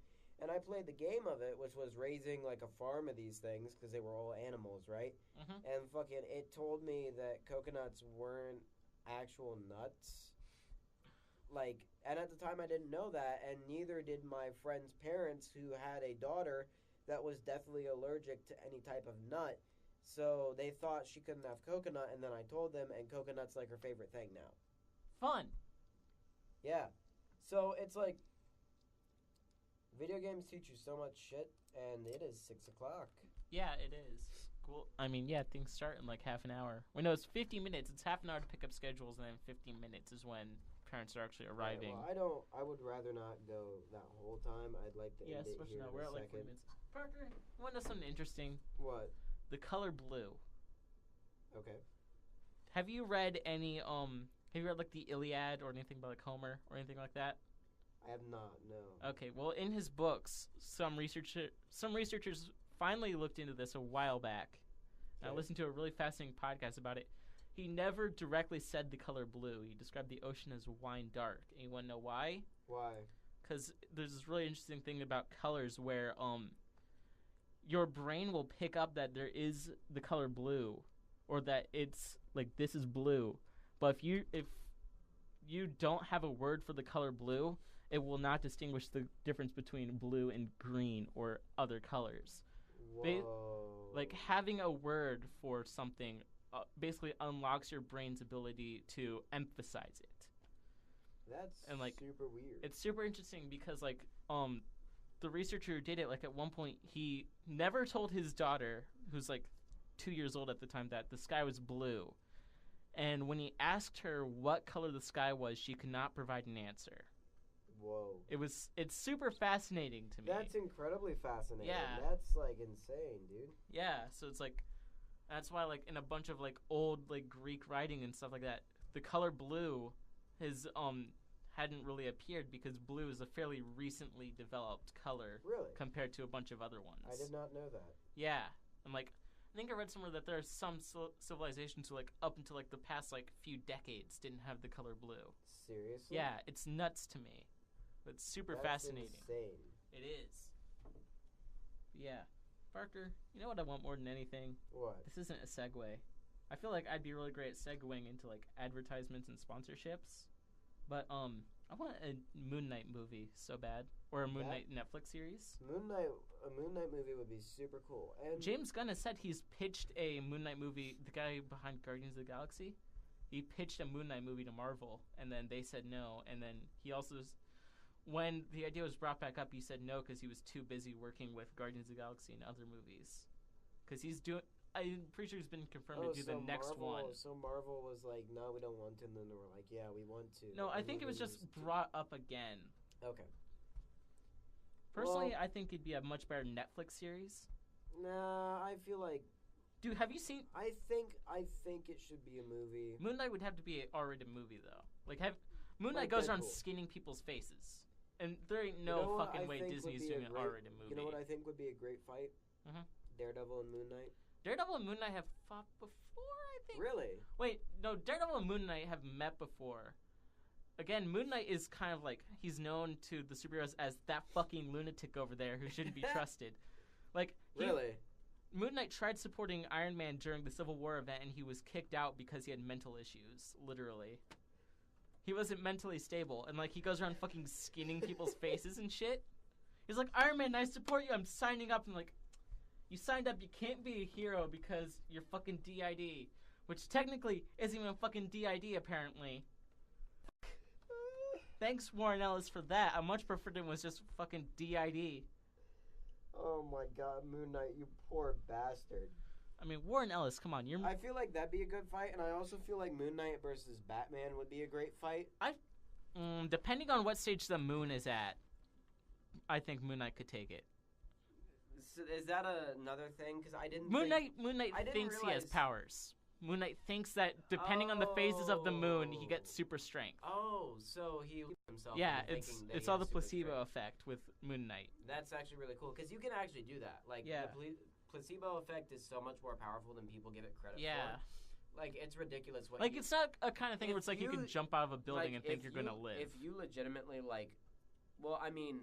and I played the game of it, which was raising like a farm of these things because they were all animals, right? Mm-hmm. And fucking it told me that coconuts weren't actual nuts. Like, and at the time I didn't know that, and neither did my friend's parents, who had a daughter that was definitely allergic to any type of nut. So they thought she couldn't have coconut, and then I told them, and coconut's like her favorite thing now. Fun. Yeah. So it's like, video games teach you so much shit, and it is 6 o'clock. Yeah, it is. Cool. I mean, yeah, things start in like half an hour. Well, no, it's 50 minutes. It's half an hour to pick up schedules, and then 15 minutes is when parents are actually arriving. Yeah, well, I would rather not go that whole time. I'd like to end it here in we're a at like 40 second. minutes. Parker, you want to know something interesting? What? The color blue. Okay. Have you read any like the Iliad or anything by like Homer or anything like that? I have not, no. Okay, well in his books, some researchers finally looked into this a while back. Okay. I listened to a really fascinating podcast about it. He never directly said the color blue. He described the ocean as wine dark. And you want to know why? Why? Because there's this really interesting thing about colors where your brain will pick up that there is the color blue, or that it's like this is blue. But if you don't have a word for the color blue, it will not distinguish the difference between blue and green or other colors. Whoa. Like having a word for something basically unlocks your brain's ability to emphasize it. That's and like super weird. It's super interesting because like the researcher who did it, like at one point he never told his daughter, who's like 2 years old at the time, that the sky was blue. And when he asked her what color the sky was, she could not provide an answer. Whoa. It's super fascinating to me. That's incredibly fascinating. Yeah. That's like insane, dude. Yeah, so it's like that's why like in a bunch of like old like Greek writing and stuff like that, the color blue has hadn't really appeared because blue is a fairly recently developed color. Really? Compared to a bunch of other ones. I did not know that. Yeah. And like I think I read somewhere that there are some civilizations who like up until like the past like few decades didn't have the color blue. Seriously? Yeah, it's nuts to me. It's super fascinating. Insane. It is. Yeah. Parker, you know what I want more than anything? What? This isn't a segue. I feel like I'd be really great at segueing into like advertisements and sponsorships. But I want a Moon Knight movie so bad, or a Moon Knight Netflix series. A Moon Knight movie would be super cool. And James Gunn has said he's pitched a Moon Knight movie. The guy behind Guardians of the Galaxy, he pitched a Moon Knight movie to Marvel, and then they said no. And then he also, when the idea was brought back up, he said no because he was too busy working with Guardians of the Galaxy and other movies. Because he's doing. I'm pretty sure he's been confirmed to do the next one. So Marvel was like, no, we don't want to. And then they were like, yeah, we want to. No, I think it was just brought up again. Okay. Personally, I think it'd be a much better Netflix series. Nah, I feel like... Dude, have you seen... I think it should be a movie. Moon Knight would have to be an R-rated movie, though. Like, Moon Knight goes around skinning people's faces. And there ain't no fucking way Disney's doing an R-rated movie. You know what I think would be a great fight? Mm-hmm. Daredevil and Moon Knight. Daredevil and Moon Knight have fought before, I think. Really? Wait, no, Daredevil and Moon Knight have met before. Again, Moon Knight is kind of like, he's known to the superheroes as that fucking lunatic over there who shouldn't be trusted. Like, really? Moon Knight tried supporting Iron Man during the Civil War event, and he was kicked out because he had mental issues, literally. He wasn't mentally stable, and like, he goes around fucking skinning people's faces and shit. He's like, Iron Man, I support you, I'm signing up, and like, you signed up, you can't be a hero because you're fucking DID. Which technically isn't even fucking DID, apparently. Thanks, Warren Ellis, for that. I much preferred it was just fucking DID. Oh my god, Moon Knight, you poor bastard. I mean, Warren Ellis, come on. I feel like that'd be a good fight, and I also feel like Moon Knight versus Batman would be a great fight. Depending on what stage the moon is at. I think Moon Knight could take it. So is that another thing? Because I didn't. Moon Knight thinks he has powers. Moon Knight thinks that depending on the phases of the moon, he gets super strength. Oh, so he himself. Yeah, it's all the placebo effect with Moon Knight. That's actually really cool because you can actually do that. Like, the placebo effect is so much more powerful than people give it credit for. Like, it's ridiculous. It's not a kind of thing where it's like you can jump out of a building and think you're going to live. If you legitimately, well, I mean,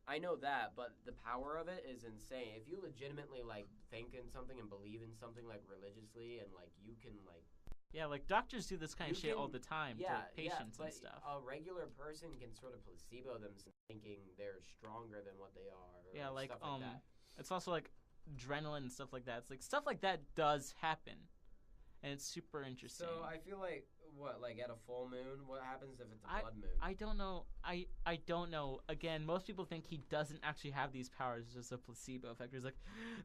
I know that, but the power of it is insane. If you legitimately, think in something and believe in something, religiously, and, you can, Yeah, doctors do this kind of shit all the time to patients and stuff. A regular person can sort of placebo themselves thinking they're stronger than what they are. Or stuff like that. It's also, adrenaline and stuff like that. It's, stuff like that does happen. And it's super interesting. So I feel at a full moon, what happens if it's a blood moon? I don't know. I don't know. Again, most people think he doesn't actually have these powers. It's just a placebo effect. He's like,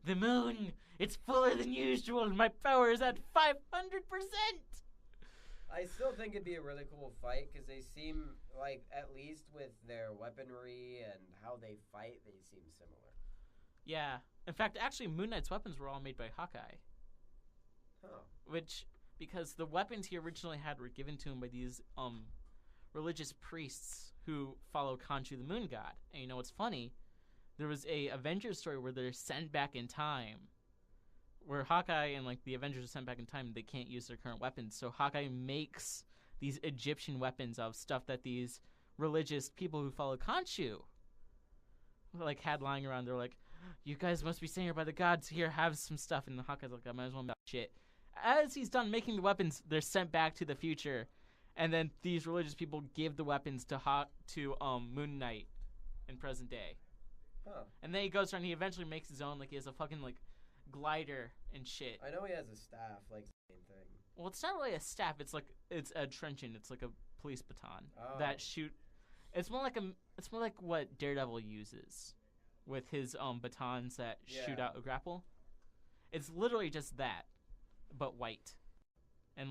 the moon, it's fuller than usual. My power is at 500%. I still think it'd be a really cool fight because they seem at least with their weaponry and how they fight, they seem similar. Yeah. In fact, actually, Moon Knight's weapons were all made by Hawkeye. Huh. Which, because the weapons he originally had were given to him by these religious priests who follow Khonshu, the moon god. And you know what's funny? There was a Avengers story where they're sent back in time, where Hawkeye and the Avengers are sent back in time and they can't use their current weapons. So Hawkeye makes these Egyptian weapons of stuff that these religious people who follow Khonshu had lying around. They're like, you guys must be sent here by the gods. Here, have some stuff. And Hawkeye's like, I might as well make shit. As he's done making the weapons, they're sent back to the future, and then these religious people give the weapons to Moon Knight in present day. Huh. And then he goes around. He eventually makes his own. He has a fucking glider and shit. I know he has a staff, same thing. Well, it's not really a staff. It's it's a truncheon. It's like a police baton that shoot. It's more like what Daredevil uses with his batons that shoot out a grapple. It's literally just that, but white. And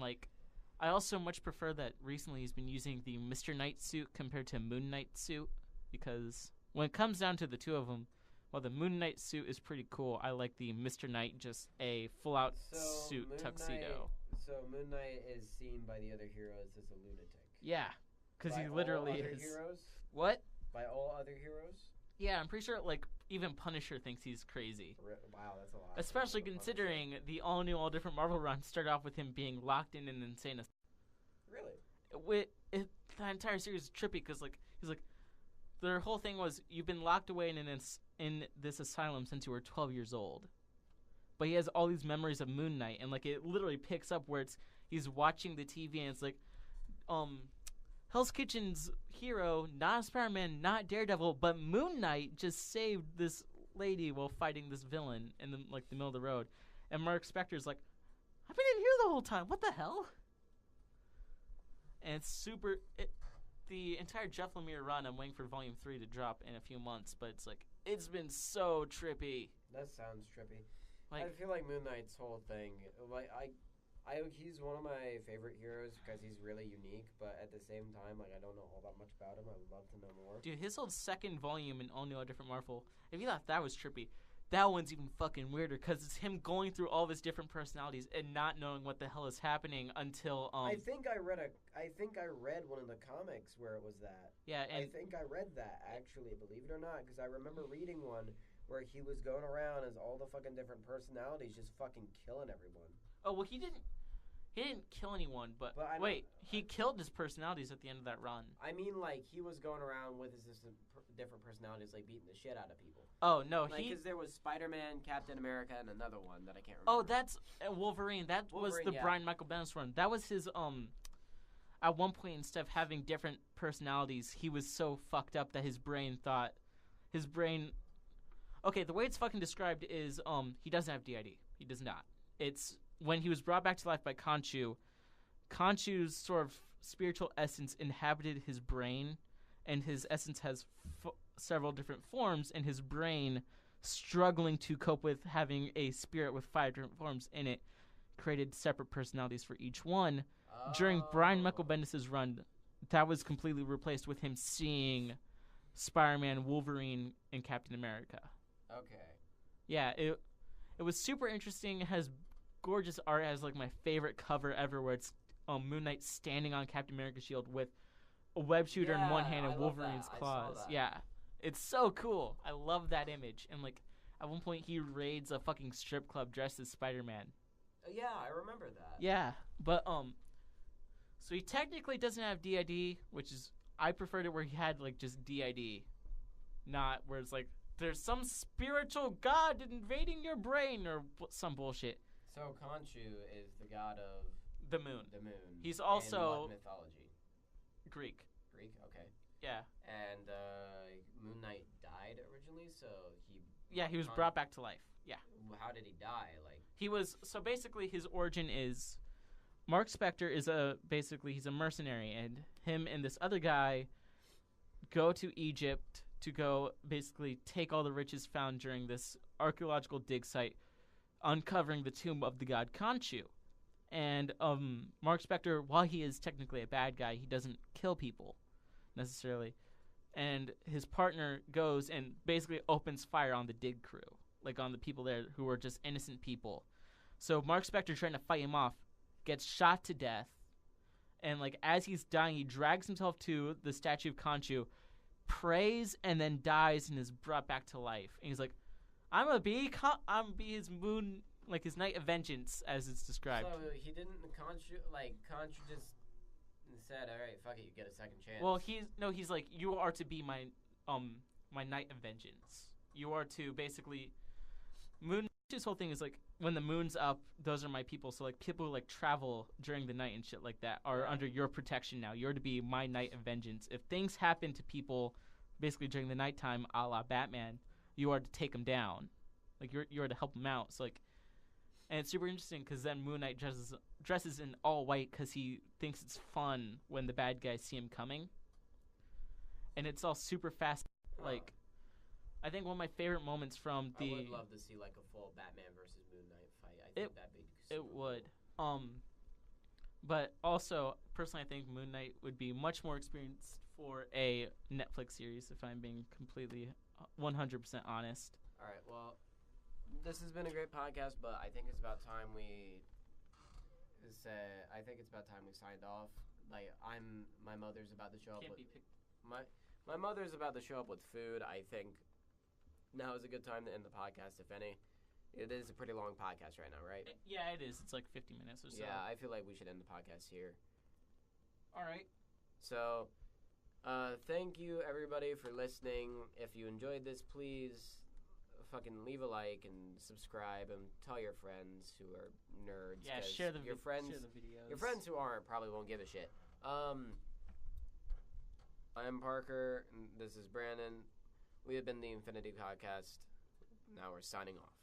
I also much prefer that recently he's been using the Mr. Knight suit compared to Moon Knight suit, because when it comes down to the two of them, while the Moon Knight suit is pretty cool, I like the Mr. Knight just a full-out suit tuxedo. So Moon Knight is seen by the other heroes as a lunatic. Yeah, because he literally is. Heroes? What? By all other heroes? Yeah, I'm pretty sure even Punisher thinks he's crazy. Wow, that's a lot. Especially considering the all-new, all-different Marvel run started off with him being locked in an insane. Really? The entire series is trippy because he's like, their whole thing was you've been locked away in this asylum since you were 12 years old. But he has all these memories of Moon Knight, and it literally picks up where he's watching the TV and it's Hell's Kitchen's hero, not Spider-Man, not Daredevil, but Moon Knight just saved this lady while fighting this villain in the middle of the road. And Mark Spector's like, I've been in here the whole time. What the hell? And it's the entire Jeff Lemire run, I'm waiting for Volume 3 to drop in a few months, but it's been so trippy. That sounds trippy. I feel like Moon Knight's whole thing, he's one of my favorite heroes because he's really unique, but at the same time, I don't know all that much about him. I would love to know more. Dude, his whole second volume in All New, All Different Marvel, if you thought that was trippy, that one's even fucking weirder because it's him going through all of his different personalities and not knowing what the hell is happening until I think I read one of the comics where it was that. Yeah, and I think I read that actually, believe it or not, because I remember reading one where he was going around as all the fucking different personalities, just fucking killing everyone. Oh well, he didn't kill anyone, but he killed his personalities at the end of that run. I mean, he was going around with his different personalities, beating the shit out of people. Oh, no, because there was Spider-Man, Captain America, and another one that I can't remember. Oh, that's Wolverine. That was the Brian Michael Bendis run. That was his, at one point, instead of having different personalities, he was so fucked up that his brain... Okay, the way it's fucking described is, he doesn't have DID. He does not. It's... When he was brought back to life by Khonshu, Khonshu's sort of spiritual essence inhabited his brain, and his essence has several different forms, and his brain, struggling to cope with having a spirit with 5 different forms in it, created separate personalities for each one. During Brian Michael Bendis' run, that was completely replaced with him seeing Spider-Man, Wolverine, and Captain America. Okay. Yeah, it was super interesting. It has gorgeous art. It has like my favorite cover ever, where it's Moon Knight standing on Captain America's shield with a web shooter in one hand and Wolverine's claws. Yeah, it's so cool. I love that image. And like at one point, he raids a fucking strip club dressed as Spider-Man. Yeah, I remember that. Yeah, but so he technically doesn't have DID, which is I preferred it where he had like just DID, not where it's like there's some spiritual god invading your brain or some bullshit. So Khonshu is the god of the moon. The moon. He's also in what mythology? Greek. Greek, okay. Yeah. And Moon Knight died originally, so he. Yeah, he was brought back to life. Yeah. How did he die? Like he was so basically his origin is Mark Spector is he's a mercenary, and him and this other guy go to Egypt to go basically take all the riches found during this archaeological dig site, uncovering the tomb of the god Khonshu. And Mark Spector, while he is technically a bad guy, he doesn't kill people necessarily. And his partner goes and basically opens fire on the dig crew, like on the people there who were just innocent people. So Mark Spector, trying to fight him off, gets shot to death. And like as he's dying, he drags himself to the statue of Khonshu, prays, and then dies and is brought back to life. And he's like, I'm gonna be his moon, like his night of vengeance, as it's described. So he didn't Khonshu just said, all right, fuck it, you get a second chance. Well, he's like, you are to be my night of vengeance. You are to basically his whole thing is like, when the moon's up, those are my people. So like people who like travel during the night and shit like that are under your protection now. You're to be my night of vengeance. If things happen to people basically during the nighttime, a la Batman, you are to take them down. Like you're to help them out. So like, and it's super interesting because then Moon Knight dresses in all white because he thinks it's fun when the bad guys see him coming. And it's all super fast. Like, I think one of my favorite moments from the. I would love to see like a full Batman versus Moon Knight fight. I think that'd be super It would. Cool. But also, personally, I think Moon Knight would be much more experienced for a Netflix series, if I'm being completely 100% honest. All right, well, this has been a great podcast, but I think it's about time we signed off. Like, my mother's about to show up with my mother's about to show up with food. I think now is a good time to end the podcast, if any. It is a pretty long podcast right now, right? Yeah, it is. It's like 50 minutes or so. Yeah, I feel like we should end the podcast here. All right. So, thank you, everybody, for listening. If you enjoyed this, please fucking leave a like and subscribe and tell your friends who are nerds. Yeah, share the videos. Your friends who aren't probably won't give a shit. I'm Parker, and this is Brandon. We have been the Infinity Podcast. Now we're signing off.